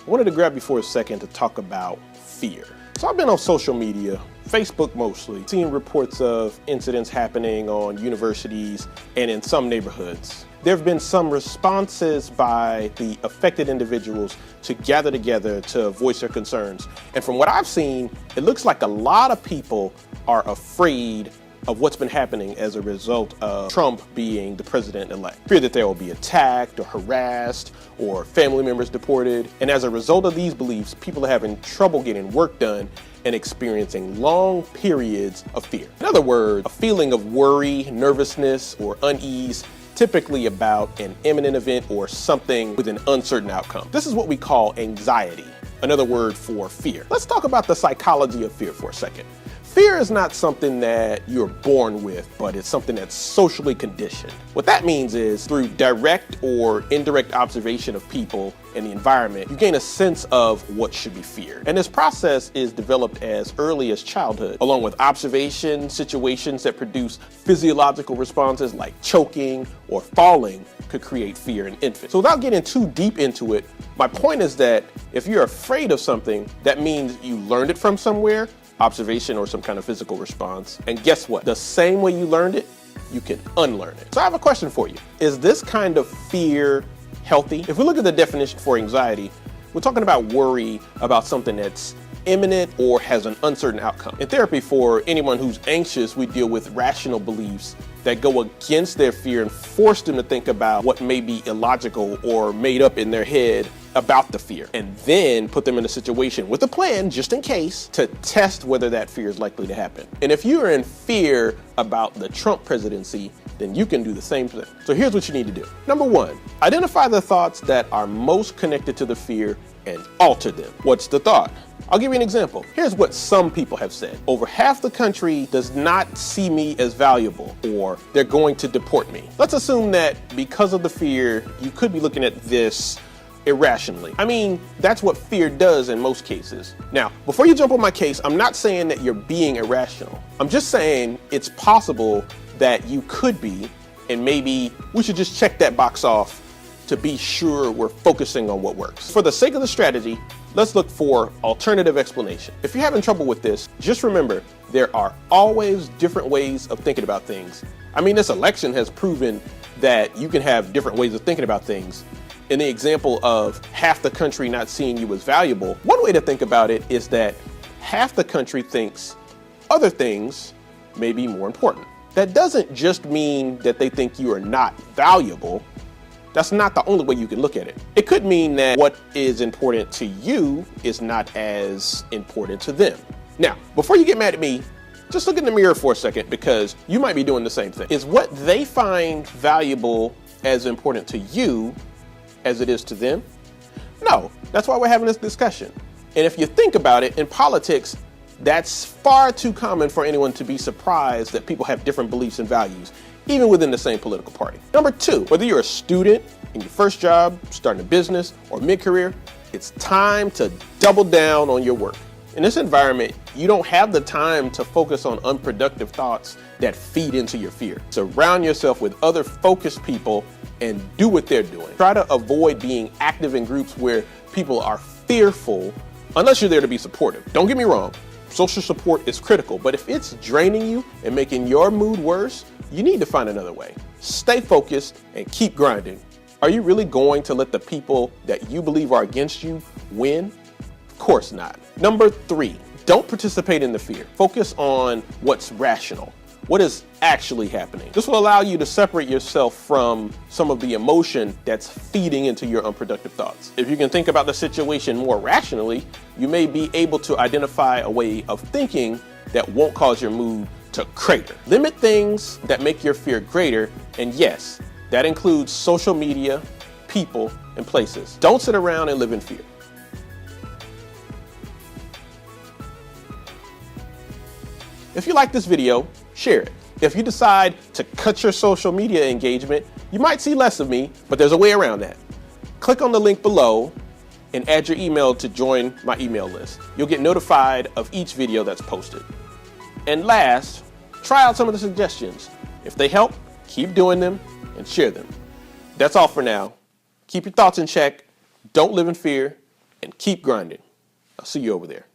I wanted to grab you for a second to talk about fear. So I've been on social media, Facebook mostly, seeing reports of incidents happening on universities and in some neighborhoods. There have been some responses by the affected individuals to gather together to voice their concerns. And from what I've seen, it looks like a lot of people are afraid of what's been happening as a result of Trump being the president-elect. Fear that they will be attacked or harassed or family members deported. And as a result of these beliefs, people are having trouble getting work done and experiencing long periods of fear. In other words, a feeling of worry, nervousness, or unease, typically about an imminent event or something with an uncertain outcome. This is what we call anxiety, another word for fear. Let's talk about the psychology of fear for a second. Fear is not something that you're born with, but it's something that's socially conditioned. What that means is through direct or indirect observation of people and the environment, you gain a sense of what should be feared. And this process is developed as early as childhood, along with observation, situations that produce physiological responses like choking or falling could create fear in infants. So without getting too deep into it, my point is that if you're afraid of something, that means you learned it from somewhere, observation or some kind of physical response. And guess what? The same way you learned it, you can unlearn it. So I have a question for you. Is this kind of fear healthy? If we look at the definition for anxiety, we're talking about worry about something that's imminent or has an uncertain outcome. In therapy, for anyone who's anxious, we deal with rational beliefs that go against their fear and force them to think about what may be illogical or made up in their head about the fear, and then put them in a situation with a plan, just in case, to test whether that fear is likely to happen. And if you are in fear about the Trump presidency, then you can do the same thing. So here's what you need to do. Number one, identify the thoughts that are most connected to the fear and alter them. What's the thought? I'll give you an example. Here's what some people have said. Over half the country does not see me as valuable, or they're going to deport me. Let's assume that because of the fear, you could be looking at this irrationally. I mean, that's what fear does in most cases. Now, before you jump on my case, I'm not saying that you're being irrational. I'm just saying it's possible that you could be, and maybe we should just check that box off to be sure we're focusing on what works. For the sake of the strategy, let's look for alternative explanation. If you're having trouble with this, just remember, there are always different ways of thinking about things. I mean, this election has proven that you can have different ways of thinking about things. In the example of half the country not seeing you as valuable, one way to think about it is that half the country thinks other things may be more important. That doesn't just mean that they think you are not valuable. That's not the only way you can look at it. It could mean that what is important to you is not as important to them. Now, before you get mad at me, just look in the mirror for a second, because you might be doing the same thing. Is what they find valuable as important to you as it is to them? No, that's why we're having this discussion. And if you think about it, in politics, that's far too common for anyone to be surprised that people have different beliefs and values, even within the same political party. Number two, whether you're a student in your first job, starting a business, or mid-career, it's time to double down on your work. In this environment, you don't have the time to focus on unproductive thoughts that feed into your fear. Surround yourself with other focused people and do what they're doing. Try to avoid being active in groups where people are fearful, unless you're there to be supportive. Don't get me wrong, social support is critical, but if it's draining you and making your mood worse, you need to find another way. Stay focused and keep grinding. Are you really going to let the people that you believe are against you win? Of course not. Number three, don't participate in the fear. Focus on what's rational. What is actually happening? This will allow you to separate yourself from some of the emotion that's feeding into your unproductive thoughts. If you can think about the situation more rationally, you may be able to identify a way of thinking that won't cause your mood to crater. Limit things that make your fear greater, and yes, that includes social media, people, and places. Don't sit around and live in fear. If you like this video, share it. If you decide to cut your social media engagement, you might see less of me, but there's a way around that. Click on the link below and add your email to join my email list. You'll get notified of each video that's posted. And last, try out some of the suggestions. If they help, keep doing them and share them. That's all for now. Keep your thoughts in check. Don't live in fear. and keep grinding. I'll see you over there.